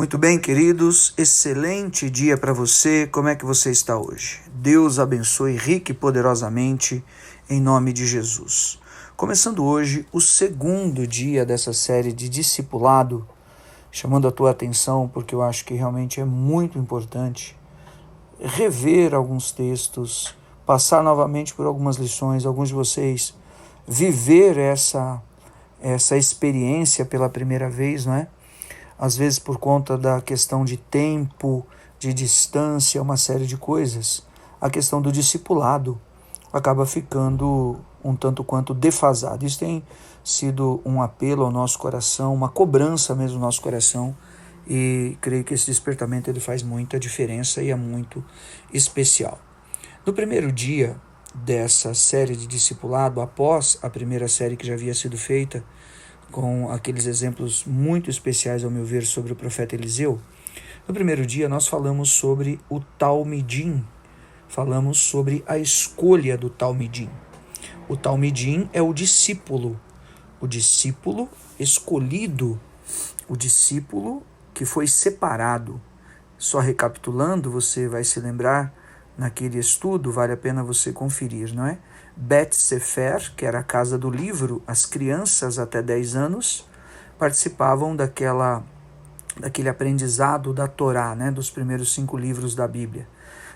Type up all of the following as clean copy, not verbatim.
Muito bem, queridos, excelente dia para você. Como é que você está hoje? Deus abençoe rica e poderosamente em nome de Jesus. Começando hoje o segundo dia dessa série de discipulado, chamando a tua atenção porque eu acho que realmente é muito importante rever alguns textos, passar novamente por algumas lições, alguns de vocês viver essa experiência pela primeira vez, não é? Às vezes por conta da questão de tempo, de distância, uma série de coisas, a questão do discipulado acaba ficando um tanto quanto defasada. Isso tem sido um apelo ao nosso coração, uma cobrança mesmo no nosso coração, e creio que esse despertamento ele faz muita diferença e é muito especial. No primeiro dia dessa série de discipulado, após a primeira série que já havia sido feita, com aqueles exemplos muito especiais, ao meu ver, sobre o profeta Eliseu, no primeiro dia nós falamos sobre o Talmidim, falamos sobre a escolha do Talmidim. O Talmidim é o discípulo escolhido, o discípulo que foi separado. Só recapitulando, você vai se lembrar, naquele estudo, vale a pena você conferir, não é? Bet Sefer, que era a casa do livro, as crianças até 10 anos participavam daquele aprendizado da Torá, né, dos primeiros 5 livros da Bíblia.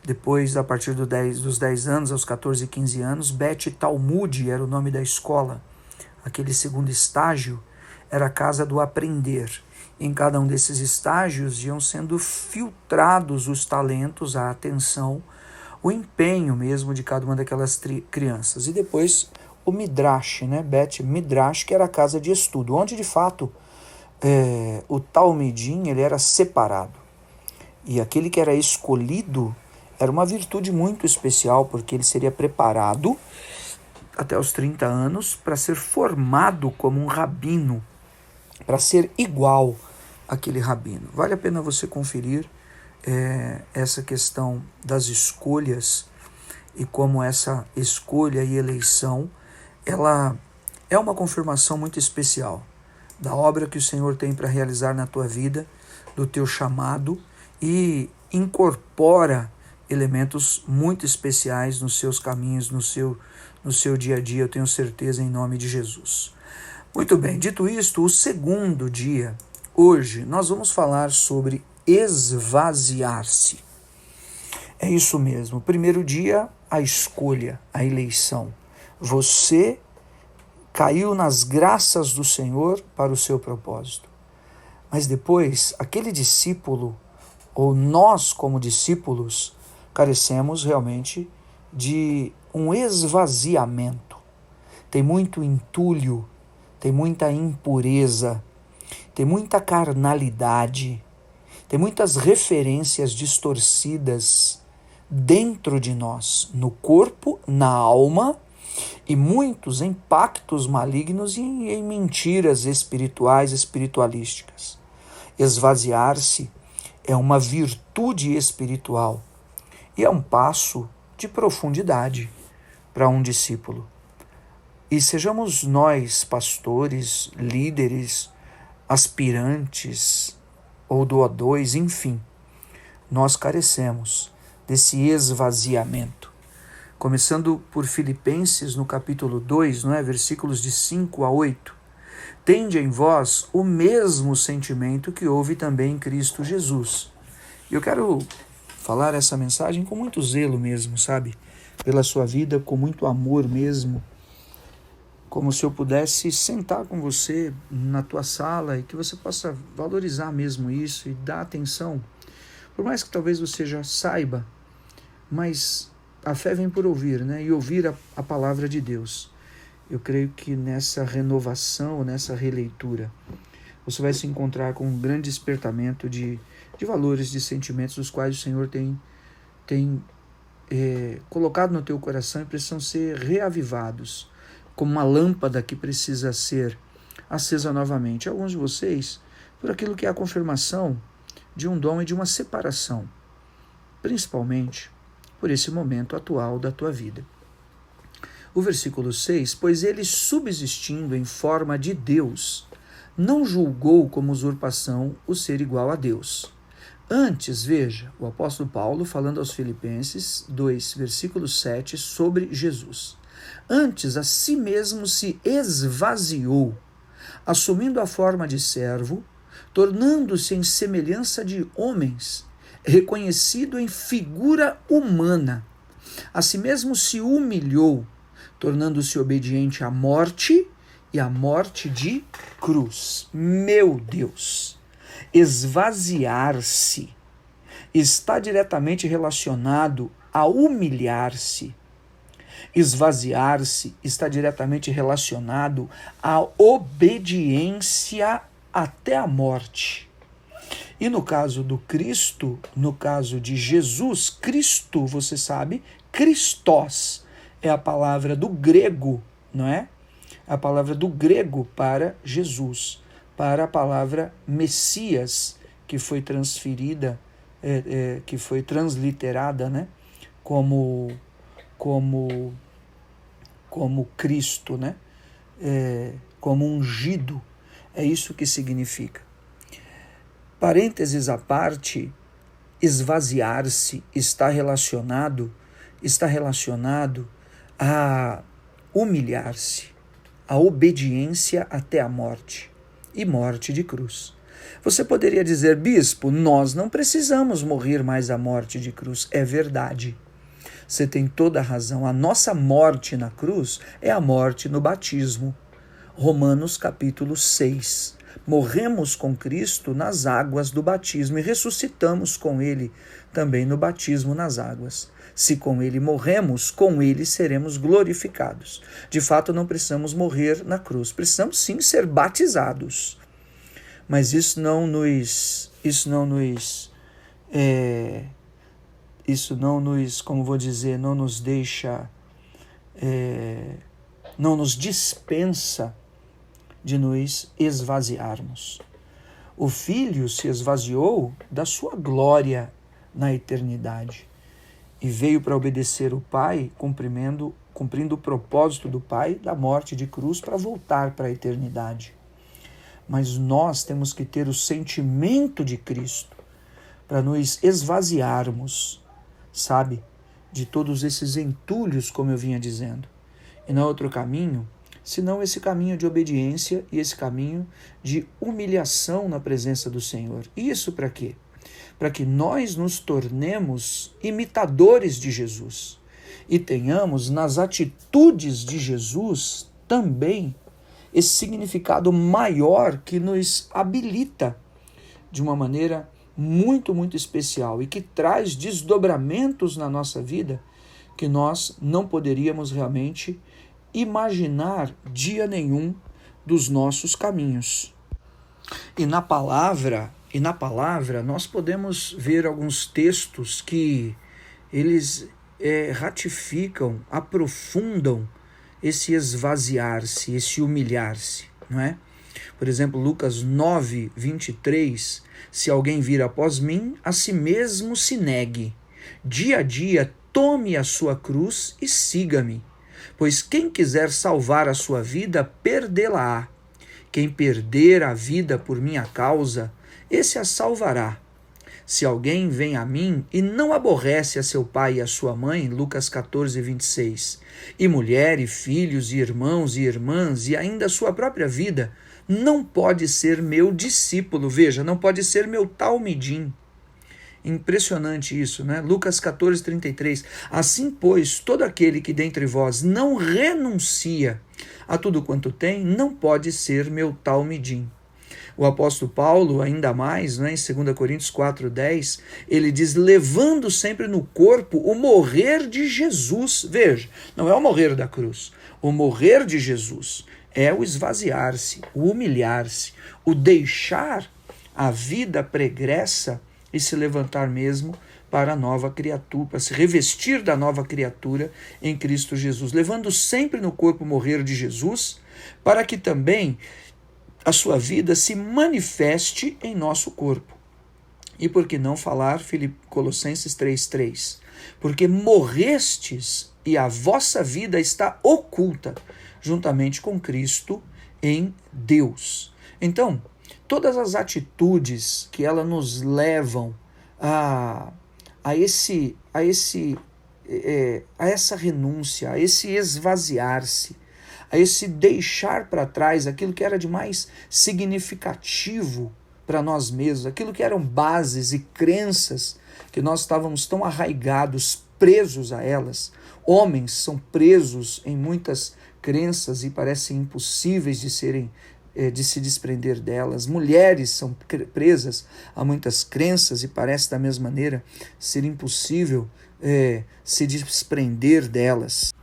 Depois, a partir dos 10 anos, aos 14 e 15 anos, Bet Talmud era o nome da escola. Aquele segundo estágio era a casa do aprender. Em cada um desses estágios iam sendo filtrados os talentos, a atenção, o empenho mesmo de cada uma daquelas crianças. E depois o Midrash, né? Bet Midrash, que era a casa de estudo, onde de fato o Talmidim ele era separado. E aquele que era escolhido era uma virtude muito especial, porque ele seria preparado até os 30 anos para ser formado como um rabino, para ser igual àquele rabino. Vale a pena você conferir essa questão das escolhas e como essa escolha e eleição ela é uma confirmação muito especial da obra que o Senhor tem para realizar na tua vida, do teu chamado, e incorpora elementos muito especiais nos seus caminhos, no seu dia a dia, eu tenho certeza, em nome de Jesus. Muito bem, dito isto, o segundo dia, hoje, nós vamos falar sobre esvaziar-se. É isso mesmo. O primeiro dia, a escolha, a eleição. Você caiu nas graças do Senhor para o seu propósito. Mas depois, aquele discípulo, ou nós como discípulos, carecemos realmente de um esvaziamento. Tem muito entulho, tem muita impureza, tem muita carnalidade, tem muitas referências distorcidas dentro de nós, no corpo, na alma, e muitos impactos malignos e em mentiras espirituais, espiritualísticas. Esvaziar-se é uma virtude espiritual e é um passo de profundidade para um discípulo. E sejamos nós, pastores, líderes, aspirantes ou doadores, enfim, nós carecemos desse esvaziamento. Começando por Filipenses, no capítulo 2, não é? Versículos de 5 a 8. Tende em vós o mesmo sentimento que houve também em Cristo Jesus. E eu quero falar essa mensagem com muito zelo mesmo, sabe? Pela sua vida, com muito amor mesmo. Como se eu pudesse sentar com você na tua sala e que você possa valorizar mesmo isso e dar atenção. Por mais que talvez você já saiba, mas a fé vem por ouvir, né? E ouvir a palavra de Deus. Eu creio que nessa renovação, nessa releitura, você vai se encontrar com um grande despertamento de valores, de sentimentos dos quais o Senhor tem colocado no teu coração e precisam ser reavivados, como uma lâmpada que precisa ser acesa novamente. Alguns de vocês, por aquilo que é a confirmação de um dom e de uma separação, principalmente por esse momento atual da tua vida. O versículo 6, pois ele subsistindo em forma de Deus, não julgou como usurpação o ser igual a Deus. Antes, veja, o apóstolo Paulo falando aos Filipenses 2, versículo 7, sobre Jesus. Antes, a si mesmo se esvaziou, assumindo a forma de servo, tornando-se em semelhança de homens, reconhecido em figura humana. A si mesmo se humilhou, tornando-se obediente à morte e à morte de cruz. Meu Deus! Esvaziar-se está diretamente relacionado a humilhar-se. Esvaziar-se está diretamente relacionado à obediência até a morte. E no caso do Cristo, no caso de Jesus, Cristo, você sabe, Christos é a palavra do grego, não é? A palavra do grego para Jesus, para a palavra Messias, que foi transferida, que foi transliterada, né? como Cristo, né? Como ungido. É isso que significa. Parênteses à parte, esvaziar-se está relacionado a humilhar-se, a obediência até a morte e morte de cruz. Você poderia dizer, bispo, nós não precisamos morrer mais a morte de cruz. É verdade. Você tem toda a razão. A nossa morte na cruz é a morte no batismo. Romanos capítulo 6. Morremos com Cristo nas águas do batismo e ressuscitamos com Ele também no batismo nas águas. Se com Ele morremos, com Ele seremos glorificados. De fato, não precisamos morrer na cruz. Precisamos sim ser batizados. Mas isso não nos, como vou dizer, não nos deixa, não nos dispensa de nos esvaziarmos. O Filho se esvaziou da sua glória na eternidade e veio para obedecer o Pai, cumprindo o propósito do Pai da morte de cruz para voltar para a eternidade. Mas nós temos que ter o sentimento de Cristo para nos esvaziarmos, sabe, de todos esses entulhos, como eu vinha dizendo. E não há outro caminho, senão esse caminho de obediência e esse caminho de humilhação na presença do Senhor. Isso para quê? Para que nós nos tornemos imitadores de Jesus e tenhamos nas atitudes de Jesus também esse significado maior que nos habilita de uma maneira muito, muito especial e que traz desdobramentos na nossa vida que nós não poderíamos realmente imaginar dia nenhum dos nossos caminhos. E na palavra nós podemos ver alguns textos que eles ratificam, aprofundam esse esvaziar-se, esse humilhar-se, não é? Por exemplo, Lucas 9, 23, se alguém vir após mim, a si mesmo se negue. Dia a dia tome a sua cruz e siga-me. Pois quem quiser salvar a sua vida, perdê-la-á. Quem perder a vida por minha causa, esse a salvará. Se alguém vem a mim e não aborrece a seu pai e a sua mãe, Lucas 14, 26, e mulher, e filhos, e irmãos, e irmãs, e ainda a sua própria vida, não pode ser meu discípulo. Veja, não pode ser meu talmidim. Impressionante isso, né? Lucas 14, 33. Assim, pois, todo aquele que dentre vós não renuncia a tudo quanto tem, não pode ser meu talmidim. O apóstolo Paulo, ainda mais, né, em 2 Coríntios 4,10, ele diz, levando sempre no corpo o morrer de Jesus. Veja, não é o morrer da cruz. O morrer de Jesus é o esvaziar-se, o humilhar-se, o deixar a vida pregressa e se levantar mesmo para a nova criatura, para se revestir da nova criatura em Cristo Jesus, levando sempre no corpo o morrer de Jesus, para que também a sua vida se manifeste em nosso corpo. E por que não falar Colossenses 3,3? Porque morrestes e a vossa vida está oculta juntamente com Cristo em Deus. Então, todas as atitudes que elas nos levam a, a essa renúncia, a esse esvaziar-se, a esse deixar para trás aquilo que era de mais significativo para nós mesmos, aquilo que eram bases e crenças que nós estávamos tão arraigados, presos a elas. Homens são presos em muitas crenças e parecem impossíveis de se desprender delas. Mulheres são presas a muitas crenças e parece da mesma maneira ser impossível se desprender delas.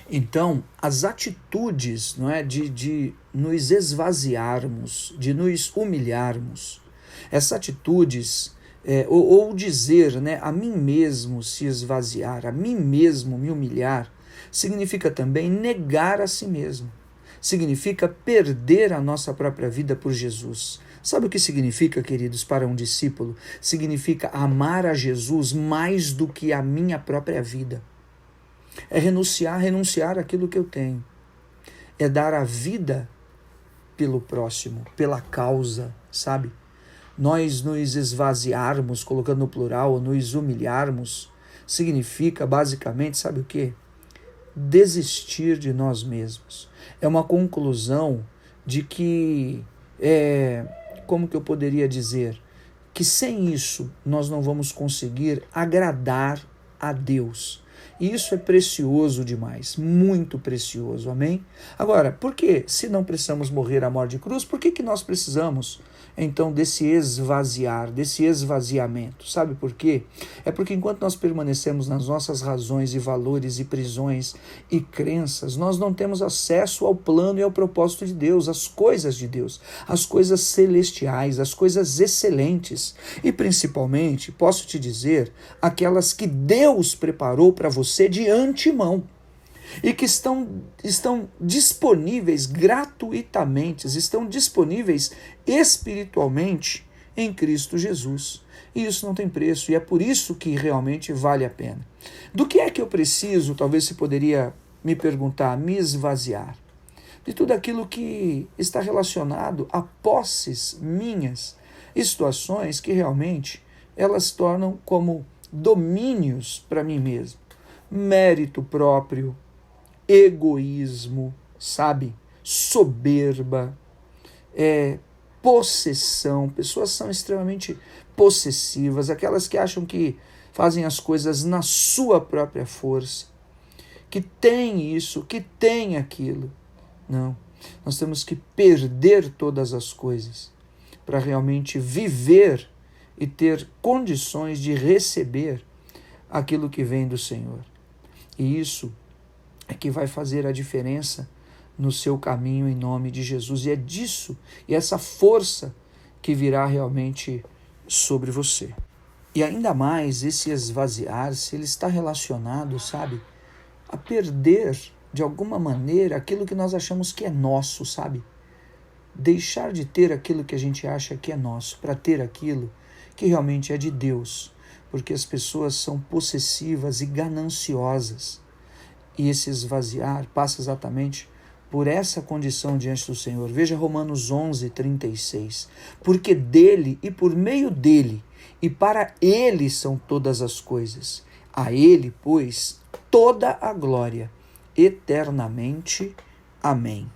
Então, as atitudes, não é, de nos esvaziarmos, de nos humilharmos, essas atitudes, ou dizer, né, a mim mesmo se esvaziar, a mim mesmo me humilhar, significa também negar a si mesmo. Significa perder a nossa própria vida por Jesus. Sabe o que significa, queridos, para um discípulo? Significa amar a Jesus mais do que a minha própria vida. É renunciar àquilo que eu tenho. É dar a vida pelo próximo, pela causa, sabe? Nós nos esvaziarmos, colocando no plural, nos humilharmos, significa basicamente, sabe o quê? Desistir de nós mesmos. É uma conclusão de que, como que eu poderia dizer? Que sem isso nós não vamos conseguir agradar a Deus. E isso é precioso demais, muito precioso, amém? Agora, por que, se não precisamos morrer à morte de cruz, por que nós precisamos, então, desse esvaziar, desse esvaziamento? Sabe por quê? É porque enquanto nós permanecemos nas nossas razões e valores e prisões e crenças, nós não temos acesso ao plano e ao propósito de Deus, às coisas de Deus, às coisas celestiais, às coisas excelentes e, principalmente, posso te dizer, aquelas que Deus preparou para você de antemão e que estão disponíveis gratuitamente, estão disponíveis espiritualmente em Cristo Jesus. E isso não tem preço, e é por isso que realmente vale a pena. Do que é que eu preciso, talvez você poderia me perguntar, me esvaziar? De tudo aquilo que está relacionado a posses minhas e situações que realmente elas tornam como domínios para mim mesmo. Mérito próprio, egoísmo, sabe? Soberba, possessão. Pessoas são extremamente possessivas, aquelas que acham que fazem as coisas na sua própria força, que tem isso, que tem aquilo. Não, nós temos que perder todas as coisas para realmente viver e ter condições de receber aquilo que vem do Senhor. E isso é que vai fazer a diferença no seu caminho em nome de Jesus. E é disso, e essa força que virá realmente sobre você. E ainda mais, esse esvaziar-se, ele está relacionado, sabe, a perder, de alguma maneira, aquilo que nós achamos que é nosso, sabe? Deixar de ter aquilo que a gente acha que é nosso, para ter aquilo que realmente é de Deus. Porque as pessoas são possessivas e gananciosas. E esse esvaziar passa exatamente por essa condição diante do Senhor. Veja Romanos 11:36. Porque dele e por meio dele e para ele são todas as coisas. A ele, pois, toda a glória, eternamente. Amém.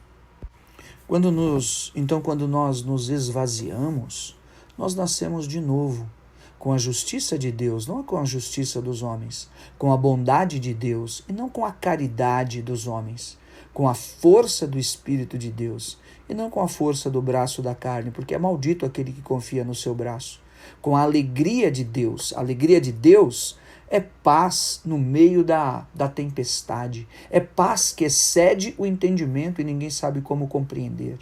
Quando nós nos esvaziamos, nós nascemos de novo, com a justiça de Deus, não com a justiça dos homens, com a bondade de Deus e não com a caridade dos homens, com a força do Espírito de Deus e não com a força do braço da carne, porque é maldito aquele que confia no seu braço, com a alegria de Deus. A alegria de Deus é paz no meio da tempestade, é paz que excede o entendimento e ninguém sabe como compreender.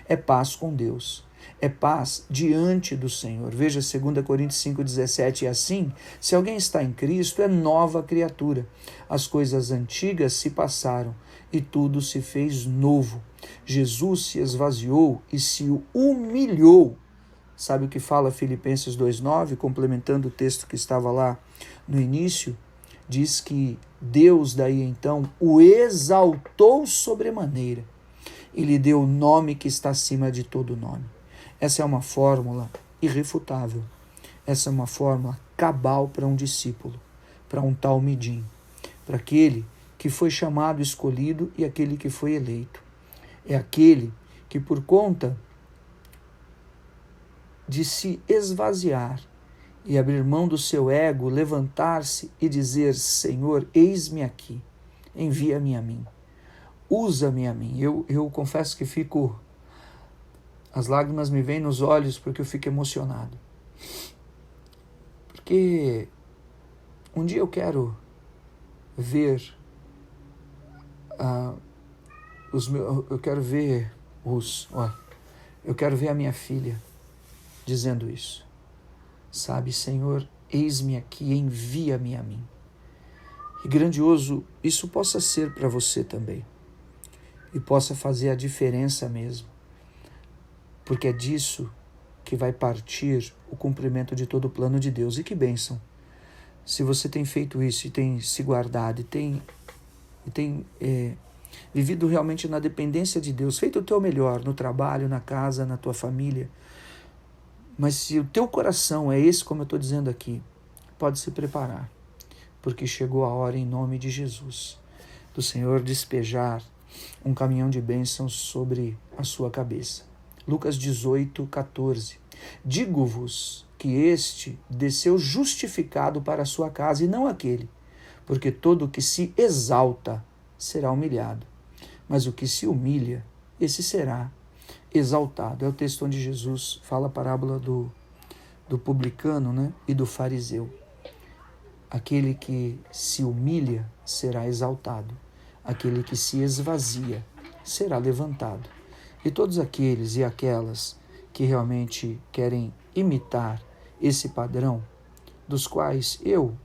É paz com Deus. É paz diante do Senhor. Veja 2 Coríntios 5,17, assim, se alguém está em Cristo, é nova criatura. As coisas antigas se passaram e tudo se fez novo. Jesus se esvaziou e se humilhou. Sabe o que fala Filipenses 2,9, complementando o texto que estava lá no início? Diz que Deus daí então o exaltou sobremaneira e lhe deu o nome que está acima de todo nome. Essa é uma fórmula irrefutável. Essa é uma fórmula cabal para um discípulo, para um talmidim, para aquele que foi chamado, escolhido e aquele que foi eleito. É aquele que, por conta de se esvaziar e abrir mão do seu ego, levantar-se e dizer: Senhor, eis-me aqui, envia-me a mim, usa-me a mim. Eu confesso que as lágrimas me vêm nos olhos porque eu fico emocionado. Porque um dia eu quero ver eu quero ver a minha filha dizendo isso. Sabe, Senhor, eis-me aqui, envia-me a mim. E grandioso isso possa ser para você também. E possa fazer a diferença mesmo. Porque é disso que vai partir o cumprimento de todo o plano de Deus. E que bênção! Se você tem feito isso e tem se guardado e tem vivido realmente na dependência de Deus, feito o teu melhor no trabalho, na casa, na tua família, mas se o teu coração é esse, como eu estou dizendo aqui, pode se preparar, porque chegou a hora, em nome de Jesus, do Senhor despejar um caminhão de bênçãos sobre a sua cabeça. Lucas 18, 14. Digo-vos que este desceu justificado para a sua casa e não aquele, porque todo o que se exalta será humilhado, mas o que se humilha, esse será exaltado. É o texto onde Jesus fala a parábola do publicano, né, e do fariseu. Aquele que se humilha será exaltado, aquele que se esvazia será levantado. E todos aqueles e aquelas que realmente querem imitar esse padrão, dos quais eu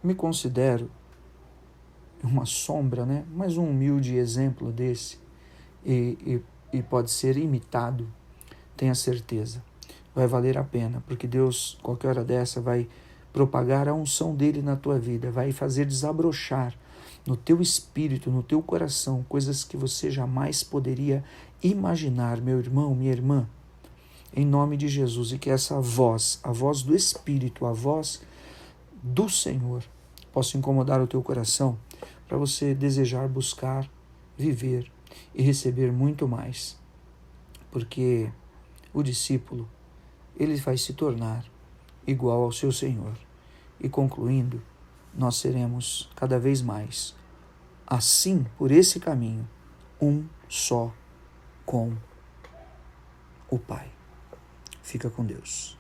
me considero uma sombra, né? Mas um humilde exemplo desse, e pode ser imitado, tenha certeza. Vai valer a pena, porque Deus, qualquer hora dessa, vai propagar a unção dele na tua vida, vai fazer desabrochar no teu espírito, no teu coração, coisas que você jamais poderia imaginar, meu irmão, minha irmã, em nome de Jesus, e que essa voz, a voz do Espírito, a voz do Senhor, possa incomodar o teu coração para você desejar buscar, viver e receber muito mais, porque o discípulo, ele vai se tornar igual ao seu Senhor. E concluindo, nós seremos cada vez mais, assim, por esse caminho, um só com o Pai. Fica com Deus.